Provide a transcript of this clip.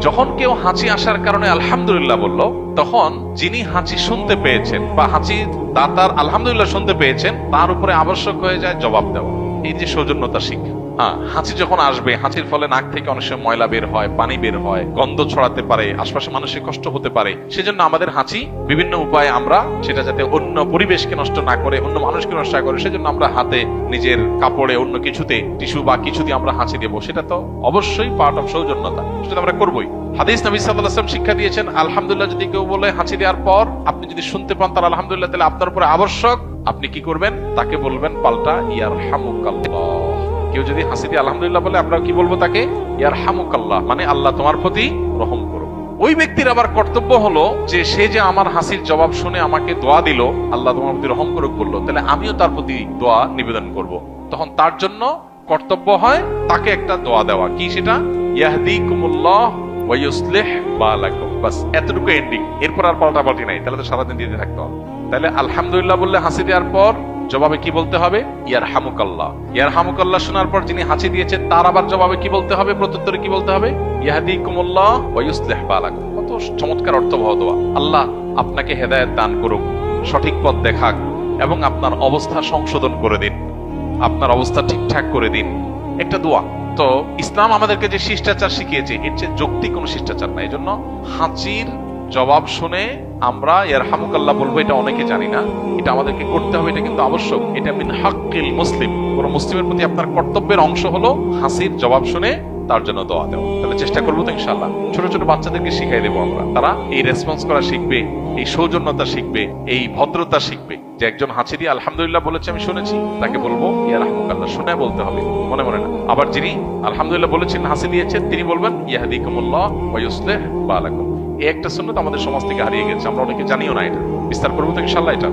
যখন কেউ হাঁচি আসার কারণে আলহামদুলিল্লাহ বলল, তখন যিনি হাঁচি শুনতে পেয়েছেন বা হাঁচি দাতার আলহামদুলিল্লাহ শুনতে পেয়েছেন, তার উপরে আবশ্যক হয়ে যায় জবাব দেওয়া। এই যে সৌজন্যতা শিক্ষা। হাঁচি যখন আসবে, হাঁচির ফলে নাক থেকে অনেক সময় ময়লা বের হয়, পানি বের হয়, গন্ধ ছড়াতে পারে, আশপাশে মানুষের কষ্ট হতে পারে। সেজন্য আমাদের হাঁচি বিভিন্ন উপায়ে আমরা সেটা যাতে অন্য পরিবেশকে নষ্ট না করে, অন্য মানুষকে নষ্ট না করে, সেজন্য আমরা হাতে, নিজের কাপড়ে, অন্য কিছুতে, টিস্যু বা কিছু দিয়ে আমরা হাঁচি দেবো। সেটা তো অবশ্যই পার্ট অফ সৌজন্যতা, সেটা আমরা করবোই। হাদিস নবী সাল্লাল্লাহু আলাইহি ওয়াসাল্লাম শিক্ষা দিয়েছেন, আলহামদুলিল্লাহ যদি কেউ বলে হাঁচি দেওয়ার পর আপনি যদি শুনতে পান তার আলহামদুলিল্লাহ, তাহলে আপনার উপরে আবশ্যক আপনি কি করবেন? তাকে বলবেন পাল্টা ইয়ারহামুকাল্লাহ। কেউ যদি হাসি দিয়ে আলহামদুলিল্লাহ বলে, আমরা কি বলবো তাকে? ইয়ারহামুকাল্লাহ, মানে আল্লাহ তোমার প্রতি রহম করো। ওই ব্যক্তির আবার কর্তব্য হলো যে সে যে আমার হাসির জবাব শুনে আমাকে দোয়া দিল, আল্লাহ তোমার প্রতি রহম করুক বললো, তাহলে আমিও তার প্রতি দোয়া নিবেদন করব। তখন তার জন্য কর্তব্য হয় তাকে একটা দোয়া দেওয়া। কি সেটা? ইয়াহদিকুমুল্লাহ ওয়া ইউসলিহ বালাকুম। বাস এতটুকু এন্ডিং, এরপর আর পাল্টাপাল্টি নাই। তাহলে তো সারাদিন দিতে থাকতে হবে। তাহলে আলহামদুলিল্লাহ বললে হাসি দেওয়ার পর জবাবে কি বলতে হবে? ইয়ারহামুকাল্লাহ। ইয়ারহামুকাল্লাহ শোনার পর যিনি হাসি দিয়েছেন তার আবার জবাবে কি বলতে হবে? প্রত্যুত্তরে কি বলতে হবে? ইয়াহদিকুমুল্লাহ ওয়া ইউসলিহ বালাকুম। কত চমৎকার অর্থবহ দোয়া। আল্লাহ আপনাকে হেদায়েত দান করুক, সঠিক পথ দেখাক এবং আপনার অবস্থা সংশোধন করে দিন, আপনার অবস্থা ঠিকঠাক করে দিন। একটা দোয়া। তো ইসলাম আমাদেরকে যে শিষ্টাচার শিখিয়েছে, এর চেয়ে যৌক্তিক কোনো শিষ্টাচার নাই। এজন্য হাঁচির জবাব শুনে আমরা ইয়ারহামুকাল্লাহ বলবো, এটা অনেকে জানি না, এটা আমাদেরকে করতে হবে, এটা কিন্তু আবশ্যক। এটা মিন হাক্কিল মুসলিম। কোন মুসলিমের প্রতি আপনার কর্তব্যের অংশ হলো হাসির জবাব শুনে তার জন্য দোয়া দেওয়া। তাহলে চেষ্টা করবো তো ইনশাআল্লাহ। ছোট ছোট বাচ্চাদেরকে শিখাই দেবো আমরা, তারা এই রেসপন্স করা শিখবে, এই সৌজন্যতা শিখবে, এই ভদ্রতা শিখবে। যে একজন হাঁচি দিয়ে আলহামদুলিল্লাহ বলেছে আমি শুনেছি, তাকে বলবো ইয়ারহামুকাল্লাহ, শুনে বলতে হবে, মনে মনে না। আবার যিনি আলহামদুলিল্লাহ বলেছেন, হাসি দিয়েছেন, তিনি বলবেন ইয়াহদিকুমুল্লাহ ওয়া ইউসলিহ বালাকুম। এই একটা সুন্নাত আমাদের সমাজ থেকে হারিয়ে গেছে, আমরা অনেকে জানিও না। এটা বিস্তার করবো তো ইনশাআল্লাহ। এটা